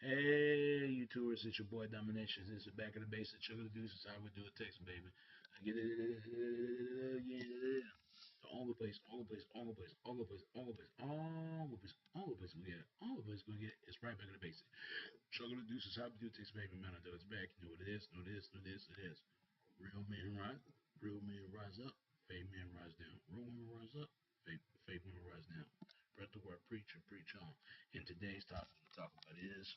Hey, you tourists, it's your boy Dominations. This is back of the base of Sugar the Deuce. It's how we do it, Texas, baby. I get it, yeah. The only place, only place, only place, only place, only place, only place, only place we get, only place we get is right back in the basic. Sugar the Deuce is how we do it, Texas, baby. Man, I know it's back. You know what it is, know this, know this, it is. Real men rise, real men rise up, fake men rise down. Real women rise up, fake women rise down. Spread the word, preach and preach on. And today's topic to talk about is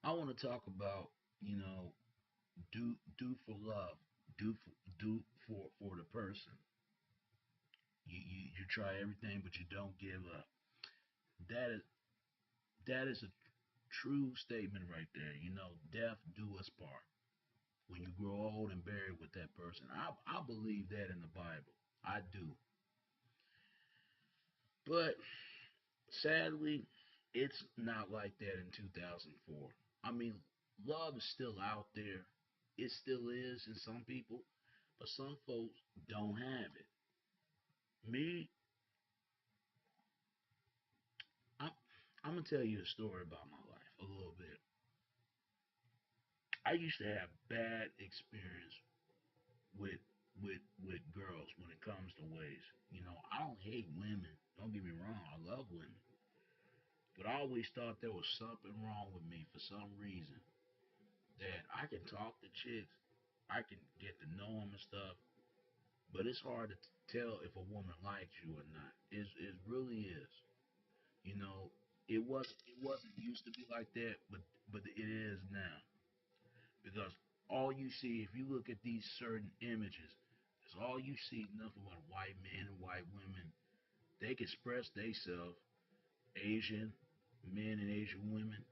I want to talk about, you know, do for love, do for the person. You try everything, but you don't give up. That is that is a true statement right there. You know, death do us part. When you grow old and buried with that person, I believe that in the Bible. I do, but sadly, it's not like that in 2004. I mean, love is still out there. It still is in some people, but some folks don't have it. Me, I'm, I'm gonna tell you a story about my life a little bit. I used to have bad experience with with girls when it comes to ways. You know, I don't hate women. Don't get me wrong. I love women, but I always thought there was something wrong with me for some reason. That I can talk to chicks, I can get to know them and stuff, but it's hard to tell if a woman likes you or not. It really is. You know, it wasn't used to be like that, but it is now because all you see if you look at these certain images, is all you see nothing but white men and white women. They can express themselves. Asian men and Asian women,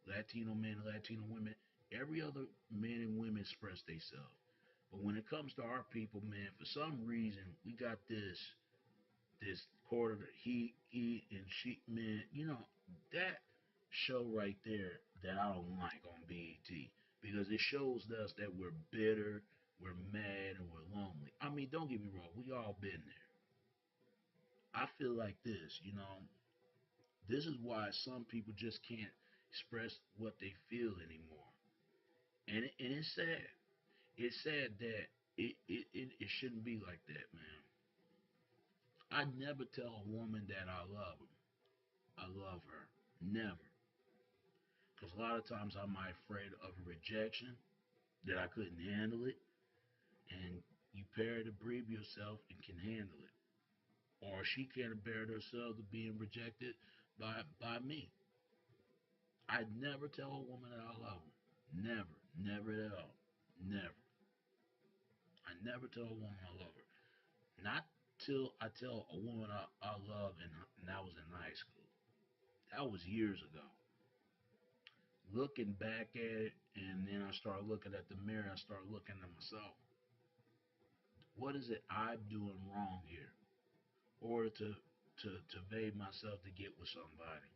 Latino men and Latino women. Every other men and women express themselves. But when it comes to our people, man, for some reason we got this quarter he and she man, you know, that show right there that I don't like on BET because it shows us that we're bitter, we're mad, and we're lonely. I mean, don't get me wrong, we all been there. I feel like this, you know, this is why some people just can't express what they feel anymore. And it's sad. It's sad that it shouldn't be like that, man. I never tell a woman that I love her. I love her. Never. Because a lot of times I'm afraid of a rejection, that I couldn't handle it. And you pair to breathe yourself and can handle it. Or she can't bear it herself to being rejected by me. I never tell a woman that I love her. Never. Never at all. Never. I never tell a woman I love her. Not till I tell a woman I love and I was in high school. That was years ago. Looking back at it, and then I start looking at the mirror. I start looking at myself. What is it I'm doing wrong here? Or to evade myself to get with somebody.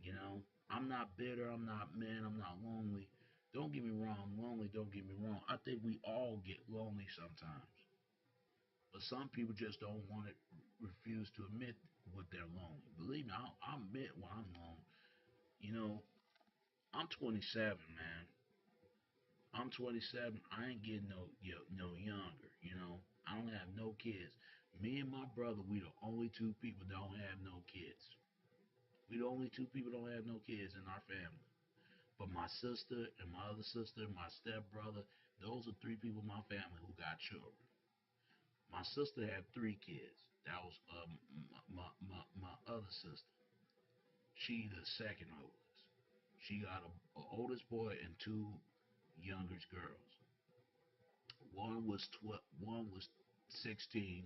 You know, I'm not bitter. I'm not mad. I'm not lonely. Don't get me wrong. I'm lonely. Don't get me wrong. I think we all get lonely sometimes. But some people just don't want to refuse to admit what they're lonely. Believe me, I admit when I'm lonely. You know, I'm 27, man. I'm 27. I ain't getting no younger. You know, I don't have no kids. Me and my brother, we the only two people don't have no kids. We the only two people don't have no kids in our family. But my sister and my other sister, my stepbrother, those are three people in my family who got children. My sister had three kids. That was my other sister. She the second oldest. She got a oldest boy and two youngest girls. One was 16,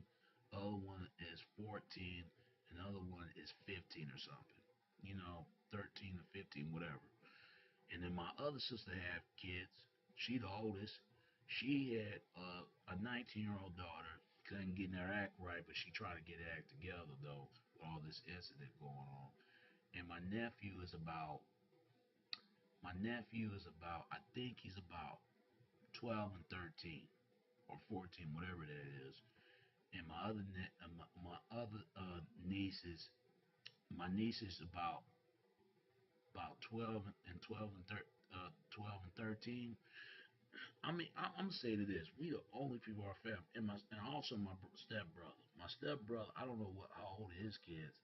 other one is 14, and the other one is 15 or something. You know, 13 or 15, whatever. And then my other sister had kids. She the oldest. She had a 19-year-old daughter. Couldn't get her act right, but she tried to get her act together though with all this incident going on. And my nephew is about I think he's about 12 and 13 or 14, whatever that is. And my other niece is about 12 and 13. I mean, I'm gonna say to this: we the only people in our family, and also my stepbrother. My stepbrother, I don't know how old his kids.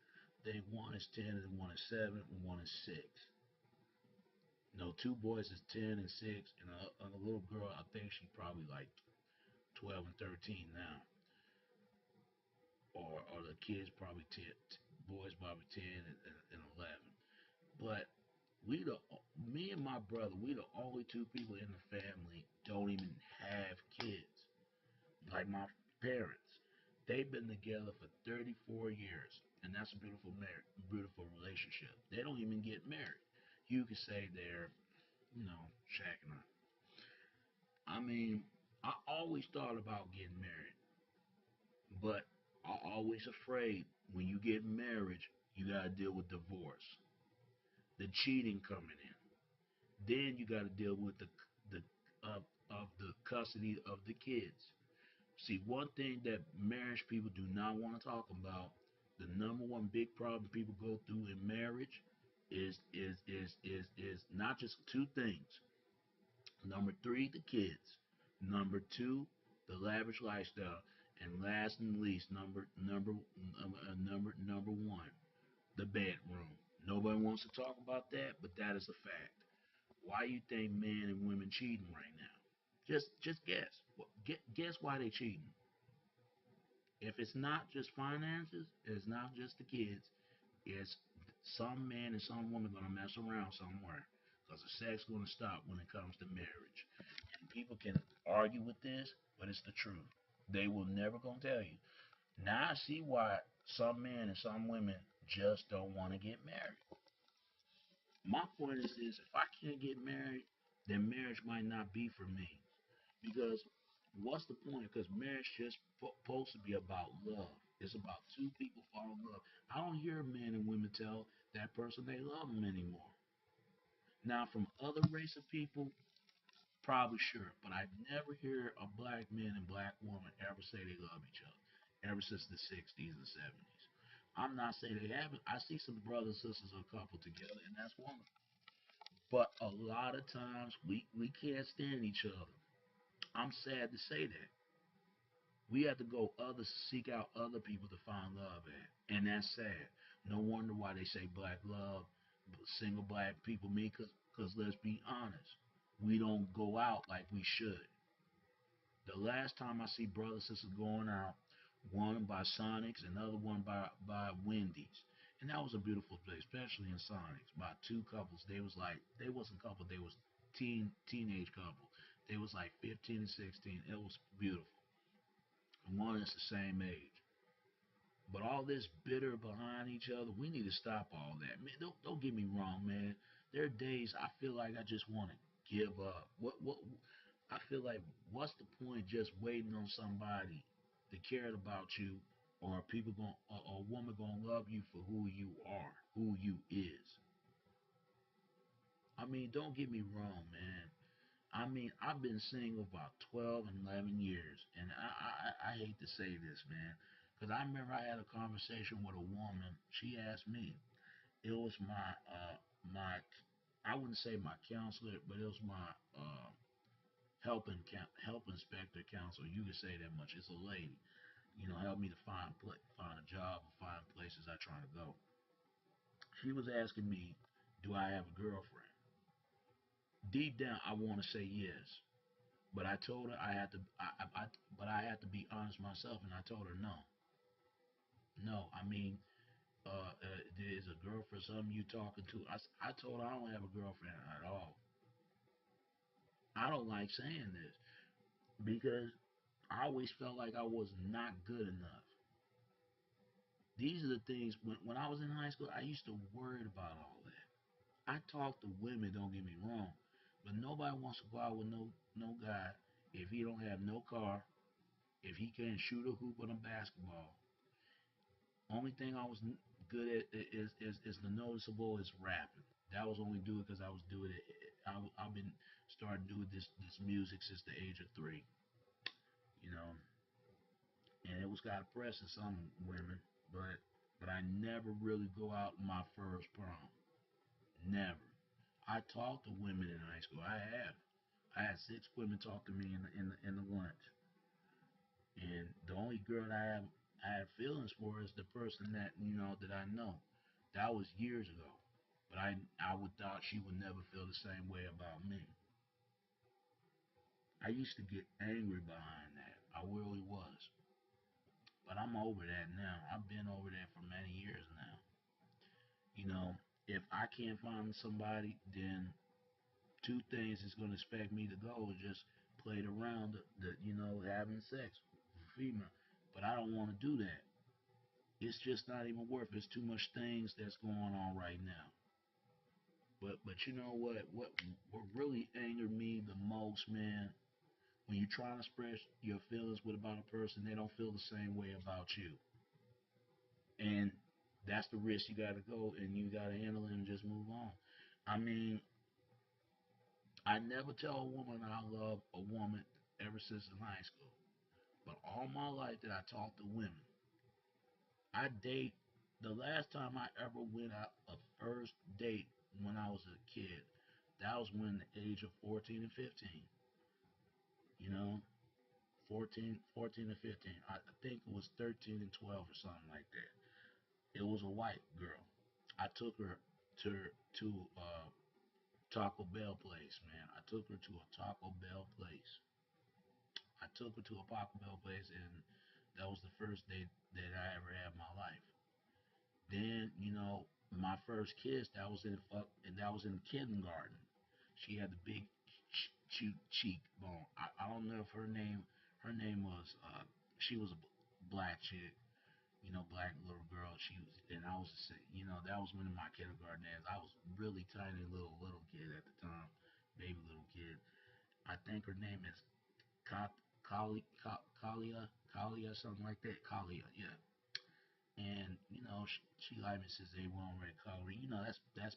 They one is 10 and one is 7 and one is 6. No, two boys is 10 and 6, and a little girl. I think she probably like 12 and 13 now, or the kids probably 10, boys probably 10 and 11. But we the me and my brother, we the only two people in the family don't even have kids. Like my parents, they've been together for 34 years, and that's a beautiful relationship. They don't even get married. You could say they're, shacking up. I mean, I always thought about getting married, but I always afraid when you get married, you gotta deal with divorce, the cheating coming in. Then you gotta deal with the of the custody of the kids. See, one thing that marriage people do not want to talk about, the number one big problem people go through in marriage is not just two things. Number three, the kids. Number two, the lavish lifestyle, and last and least, number one, the bedroom. Nobody wants to talk about that, but that is a fact. Why you think men and women cheating right now? Just guess. Guess why they cheating. If it's not just finances, it's not just the kids. It's some man and some woman gonna mess around somewhere because the sex gonna stop when it comes to marriage. And people can argue with this, but it's the truth. They will never gonna tell you. Now I see why some men and some women just don't want to get married. My point is this: if I can't get married, then marriage might not be for me. Because what's the point? Because marriage just supposed to be about love. It's about two people falling in love. I don't hear men and women tell that person they love them anymore. Now, from other race of people, probably sure, but I never hear a black man and black woman ever say they love each other. Ever since the '60s and '70s. I'm not saying they haven't. I see some brothers, sisters, or couple together, and that's wonderful. But a lot of times we can't stand each other. I'm sad to say that. We have to go seek out other people to find love at, and that's sad. No wonder why they say black love, single black people. Me, cause let's be honest, we don't go out like we should. The last time I see brothers and sisters going out, one by Sonics, another one by Wendy's, and that was a beautiful place, especially in Sonics. By two couples, they wasn't couple, they was teenage couple. They was like 15 and 16. It was beautiful. And one is the same age. But all this bitter behind each other, we need to stop all that. Man, don't get me wrong, man. There are days I feel like I just want to give up. What I feel like what's the point just waiting on somebody to care about you or people going or a woman gonna love you for who you are, who you is. I mean, don't get me wrong, man. I mean, I've been single about 12 and 11 years, and I hate to say this, man, because I remember I had a conversation with a woman. She asked me. It was my I wouldn't say my counselor, but it was my help inspector counselor. You could say that much. It's a lady. Help me to find a job or find places I try to go. She was asking me, do I have a girlfriend? Deep down, I want to say yes. But I told her I had to, but I had to be honest myself, and I told her no, no. I mean, there's a girlfriend, something you talking to. I told her I don't have a girlfriend at all. I don't like saying this because I always felt like I was not good enough. These are the things when I was in high school, I used to worry about all that. I talk to women, don't get me wrong, but nobody wants to go out with no guy if he don't have no car, if he can't shoot a hoop on a basketball. Only thing I was good at is the noticeable is rapping. That was only do it because I was doing it. I've been starting doing this music since the age of 3, you know, and it was kind of pressing some women, but I never really go out my first prom, never. I talked to women in high school. I have. I had six women talk to me in the lunch, and the only girl that I had feelings for is the person that that I know. That was years ago, but I would thought she would never feel the same way about me. I used to get angry behind that. I really was, but I'm over that now. I've been over that for many years now. You know, if I can't find somebody, then two things is going to expect me to go is just played around having sex with a female. But I don't want to do that. It's just not even worth it. It's too much things that's going on right now. But you know what really angered me the most, man, when you're trying to express your feelings with about a person, they don't feel the same way about you. And that's the risk you gotta go and you gotta handle it and just move on. I mean, I never tell a woman I love a woman ever since in high school. But all my life that I talk to women, I date. The last time I ever went out a first date when I was a kid, that was when the age of 14 and 15. You know, 14 and 15. I think it was 13 and 12 or something like that. It was a white girl. I took her to to uh, Taco Bell place, man. I took her to a Taco Bell place. I took her to a Taco Bell place, and that was the first date that I ever had in my life. Then, my first kiss, that was in kindergarten. She had the big cheekbone. I don't know if her name was she was a black chick, black little girl. She was, and I was, that was one of my kindergarten days. I was really tiny little kid at the time, baby little kid. I think her name is Kalia, something like that. Kalia, yeah. And she liked me since they were already Kalia. That's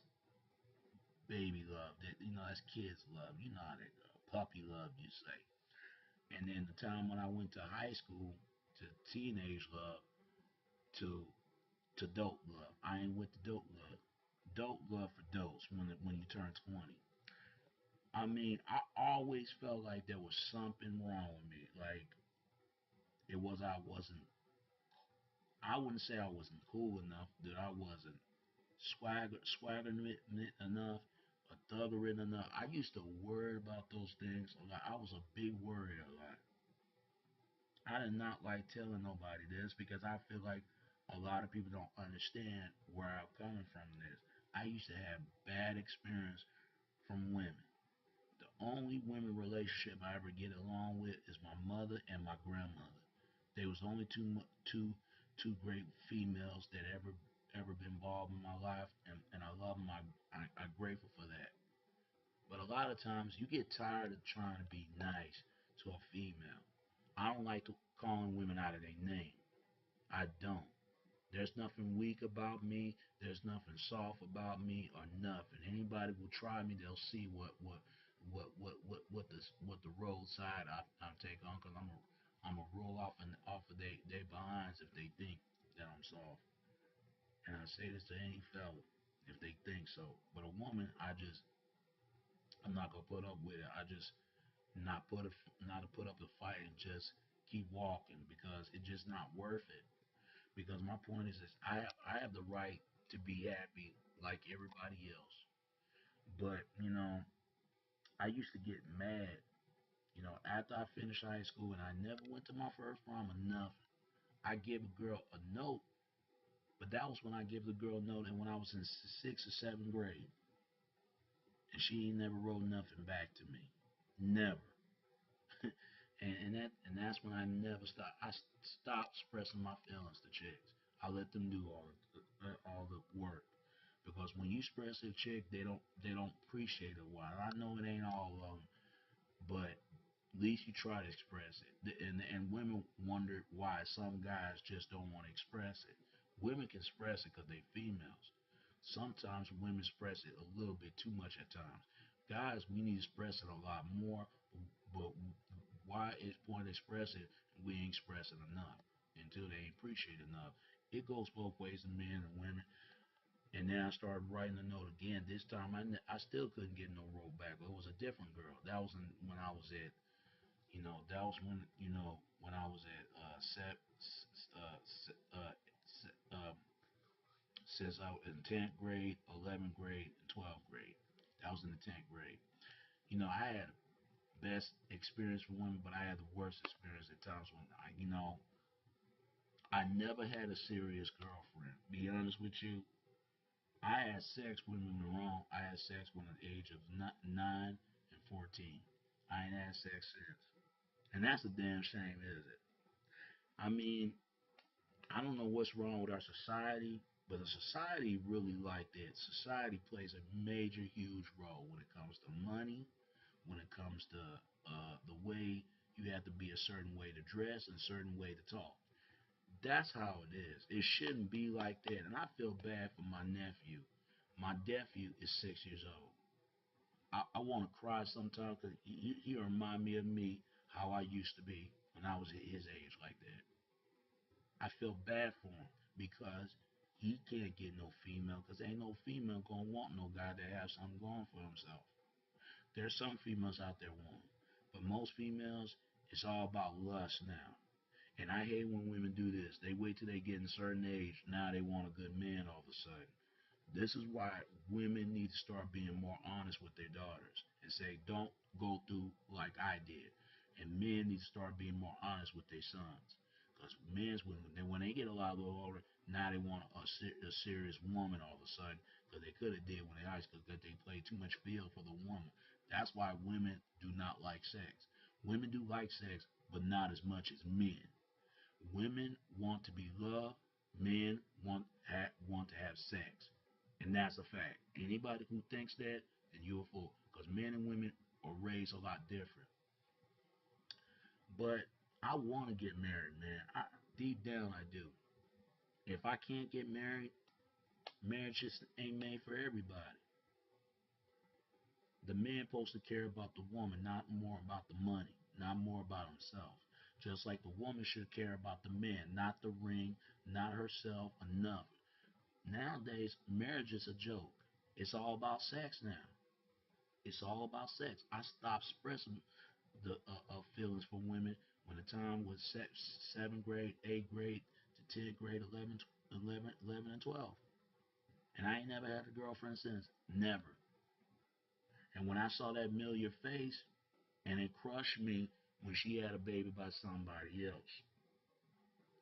baby love. That's kids love. You know how they go. Puppy love, you say. And then the time when I went to high school, to teenage love, to dope love. I ain't with the dope love. Dope love for dopes when you turn 20. I mean, I always felt like there was something wrong with me. Like it was I wasn't. I wouldn't say I wasn't cool enough. That I wasn't swaggering enough, or thuggering enough. I used to worry about those things a lot. I was a big worrier a lot. I did not like telling nobody this because I feel like a lot of people don't understand where I'm coming from this. I used to have bad experience from women. The only women relationship I ever get along with is my mother and my grandmother. They was the only two great females that ever been involved in my life, and I love them. I'm grateful for that. But a lot of times you get tired of trying to be nice to a female. I don't like to calling women out of their name. I don't. There's nothing weak about me. There's nothing soft about me or nothing. Anybody will try me, they'll see what the roadside I take on, because I'm a roll off of they behinds if they think that I'm soft. And I say this to any fella if they think so. But a woman, I'm not gonna put up with it. I just not to put up the fight and just keep walking because it's just not worth it. Because my point is this: I have the right to be happy like everybody else. But I used to get mad. After I finished high school and I never went to my first prom or nothing. I gave a girl a note, but that was when I gave the girl a note and when I was in sixth or seventh grade, and she ain't never wrote nothing back to me, never. And that's when I never stopped. I stopped expressing my feelings to chicks. I let them do all the work because when you express to a chick, they don't appreciate it. Why? I know it ain't all of them, but at least you try to express it. And women wonder why some guys just don't want to express it. Women can express it because they're females. Sometimes women express it a little bit too much at times. Guys, we need to express it a lot more, but why is point expressing we ain't expressing enough until they ain't appreciate enough. It goes both ways in men and women. And then I started writing the note again. This time I still couldn't get no roll back. But it was a different girl. That was when I was at, that was when I was at since I was in 10th grade, 11th grade, and 12th grade. That was in the 10th grade. I had best experience with women, but I had the worst experience at times when I never had a serious girlfriend. Be honest with you, I had sex when we were wrong. I had sex when at the age of 9 and 14. I ain't had sex since, and that's a damn shame, isn't it? I mean, I don't know what's wrong with our society, but a society really like that. Society plays a major, huge role when it comes to money, when it comes to the way you have to be a certain way to dress and a certain way to talk. That's how it is. It shouldn't be like that. And I feel bad for my nephew. My nephew is 6 years old. I want to cry sometimes because he remind me how I used to be when I was at his age like that. I feel bad for him because he can't get no female because ain't no female gonna want no guy that has something going for himself. There's some females out there wanting, but most females, it's all about lust now. And I hate when women do this. They wait till they get in a certain age. Now they want a good man all of a sudden. This is why women need to start being more honest with their daughters and say, don't go through like I did. And men need to start being more honest with their sons. Because men's when they get a lot older, now they want a serious woman all of a sudden because they could have did when they high school because they played too much field for the woman. That's why women do not like sex. Women do like sex, but not as much as men. Women want to be loved. Men want to have sex. And that's a fact. Anybody who thinks that, then you're a fool. Because men and women are raised a lot different. But I want to get married, man. Deep down, I do. If I can't get married, marriage just ain't made for everybody. The man supposed to care about the woman, not more about the money, not more about himself. Just like the woman should care about the man, not the ring, not herself, or nothing. Nowadays, marriage is a joke. It's all about sex now. It's all about sex. I stopped expressing the feelings for women when the time was seventh grade, eighth grade to 10th grade, 11, and 12. And I ain't never had a girlfriend since. Never. And when I saw that familiar face, and it crushed me when she had a baby by somebody else.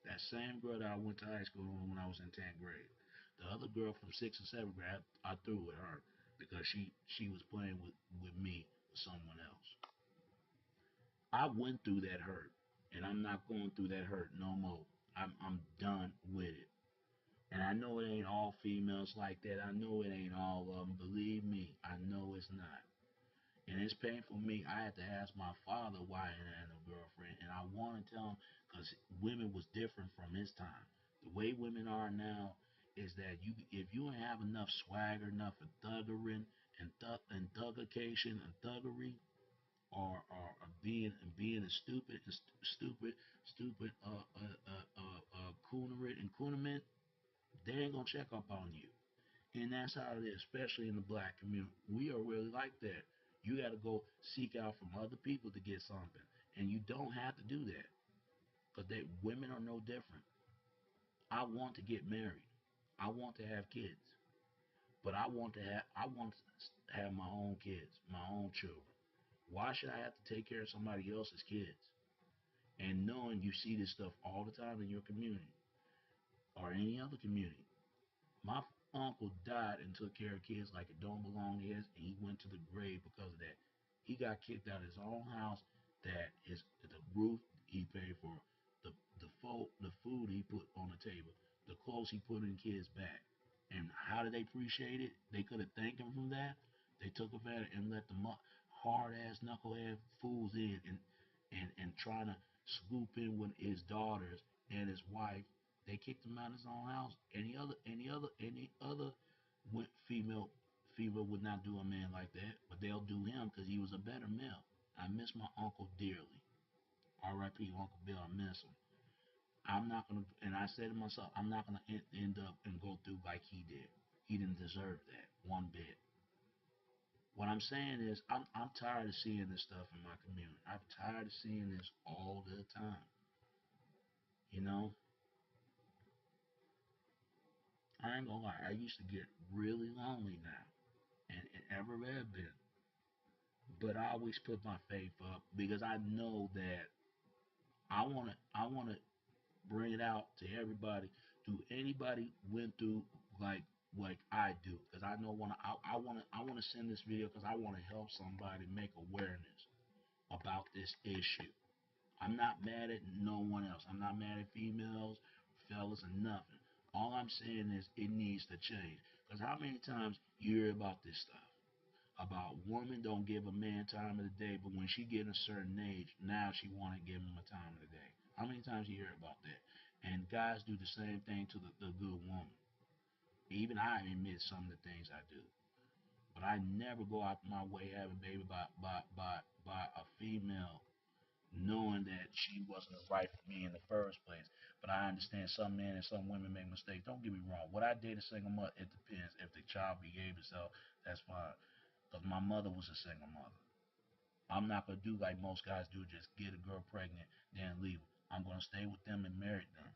That same girl that I went to high school with when I was in 10th grade. The other girl from 6th and 7th grade, I threw with her because she was playing with me with someone else. I went through that hurt, and I'm not going through that hurt no more. I'm done with it. And I know it ain't all females like that. I know it ain't all of them. Believe me, I know it's not. And it's painful for me. I had to ask my father why I didn't have no girlfriend, and I want to tell him because women was different from his time. The way women are now is that if you don't have enough swagger, enough of thuggering and thuggication and thuggery, or being a stupid coonerate and coonerment, they ain't gonna check up on you. And that's how it is, especially in the black community. We are really like that. You got to go seek out from other people to get something, and you don't have to do that because women are no different. I want to get married. I want to have kids, but I want to have my own kids, my own children. Why should I have to take care of somebody else's kids? And knowing you see this stuff all the time in your community or any other community. My uncle died and took care of kids like it don't belong to his, and he went to the grave because of that. He got kicked out of his own house. That is the roof he paid for, the the food he put on the table, the clothes he put in kids' back. And how did they appreciate it? They could have thanked him from that. They took advantage and let the hard ass knucklehead fools in and trying to swoop in with his daughters and his wife. They kicked him out of his own house. Any other female would not do a man like that, but they'll do him because he was a better male. I miss my uncle dearly. R.I.P. Uncle Bill. I miss him. I'm not gonna, and I said to myself, I'm not gonna end up and go through like he did. He didn't deserve that one bit. What I'm saying is, I'm tired of seeing this stuff in my community. I'm tired of seeing this all the time. You know, I ain't gonna lie. I used to get really lonely now, and ever have been. But I always put my faith up because I know that I wanna bring it out to everybody. Do anybody went through like I do? Because I know I wanna send this video because I wanna help somebody make awareness about this issue. I'm not mad at no one else. I'm not mad at females, fellas, and nothing. All I'm saying is it needs to change. Because how many times you hear about this stuff? About women don't give a man time of the day, but when she get a certain age, now she want to give him a time of the day. How many times you hear about that? And guys do the same thing to the good woman. Even I admit some of the things I do. But I never go out my way having a baby by a female knowing that she wasn't right for me in the first place. But I understand some men and some women make mistakes. Don't get me wrong. Would I date a single mother? It depends. If the child behaved itself, that's fine. Because my mother was a single mother. I'm not gonna do like most guys do, just get a girl pregnant, then leave her. I'm gonna stay with them and marry them.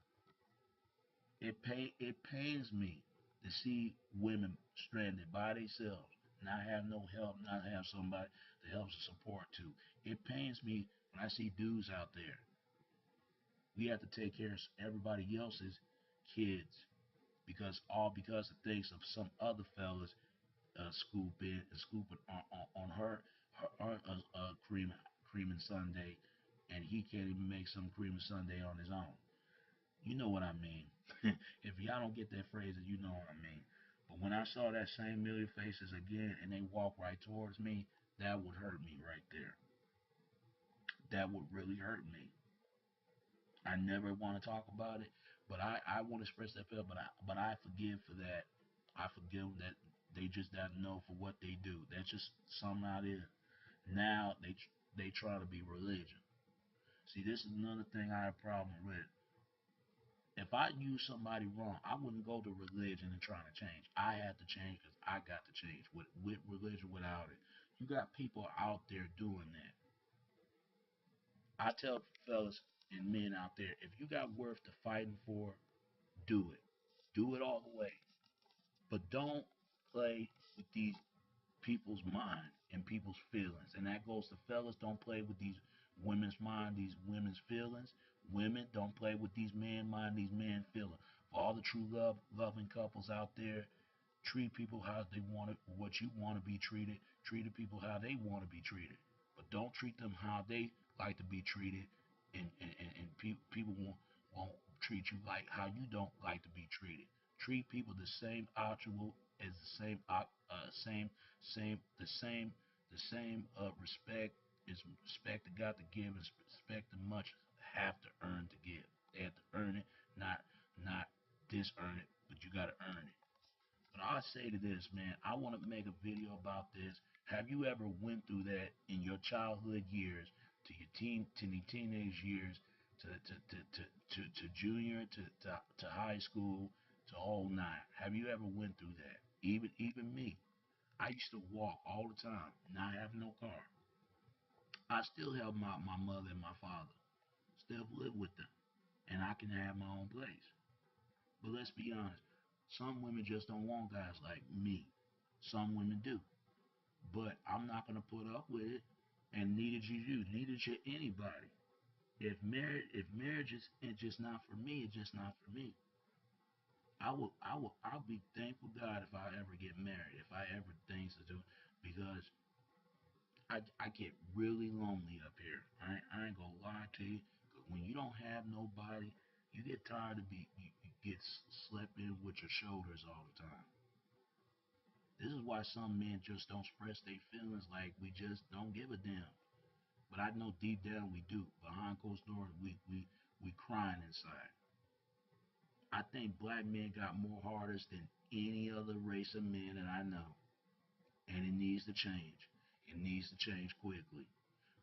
It pains me to see women stranded by themselves, not have no help, not have somebody to help and support to. It pains me when I see dudes out there. We have to take care of everybody else's kids because of things of some other fellas scooping on her cream and Sunday, and he can't even make some cream and Sunday on his own. You know what I mean? If y'all don't get that phrase, you know what I mean. But when I saw that same million faces again, and they walk right towards me, that would hurt me right there. That would really hurt me. I never want to talk about it, but I want to express that feel. But I forgive for that. I forgive that they just don't know for what they do. That's just something out there. Now they try to be religion. See, this is another thing I have a problem with. If I use somebody wrong, I wouldn't go to religion and try to change. I had to change because I got to change with religion, without it. You got people out there doing that. I tell fellas and men out there, if you got worth to fighting for, do it. Do it all the way. But don't play with these people's mind and people's feelings. And that goes to fellas, don't play with these women's mind, these women's feelings. Women, don't play with these men mind, these men feelings. For all the true loving couples out there, treat people how they want it, what you want to be treated. Treat the people how they want to be treated. But don't treat them how they like to be treated. And people won't treat you like how you don't like to be treated. Treat people the same attribute as the same respect is respect that got to give and respect that much have to earn to give. They have to earn it, not disearn it, but you got to earn it. But I say to this, man, I want to make a video about this. Have you ever went through that in your childhood years to the teenage years to junior to high school to all nine? Have you ever went through that? Even me. I used to walk all the time, not having no car. I still have my mother and my father. Still live with them. And I can have my own place. But let's be honest, some women just don't want guys like me. Some women do. But I'm not gonna put up with it, and neither should you. Neither should anybody. If marriage is just not for me, it's just not for me. I'll be thankful God if I ever get married, if I ever things to do, because I get really lonely up here. I ain't gonna lie to you. 'Cause when you don't have nobody, you get tired of you get slept in with your shoulders all the time. This is why some men just don't express their feelings, like we just don't give a damn. But I know deep down we do. Behind closed doors, we crying inside. I think black men got more hearts than any other race of men that I know, and it needs to change. It needs to change quickly.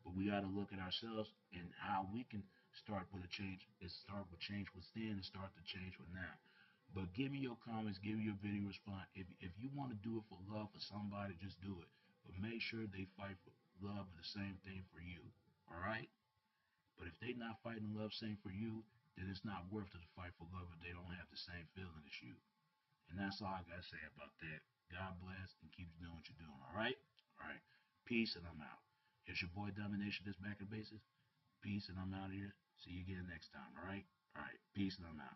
But we got to look at ourselves and how we can start with a change. Is start with change within and start to change with now. But give me your comments, give me your video response. If you want to do it for love for somebody, just do it. But make sure they fight for love for the same thing for you. All right? But if they're not fighting love same for you, then it's not worth it to fight for love if they don't have the same feeling as you. And that's all I gotta say about that. God bless and keep doing what you're doing. All right? All right. Peace and I'm out. It's your boy Domination. This back at bases. Peace and I'm out of here. See you again next time. All right? All right. Peace and I'm out.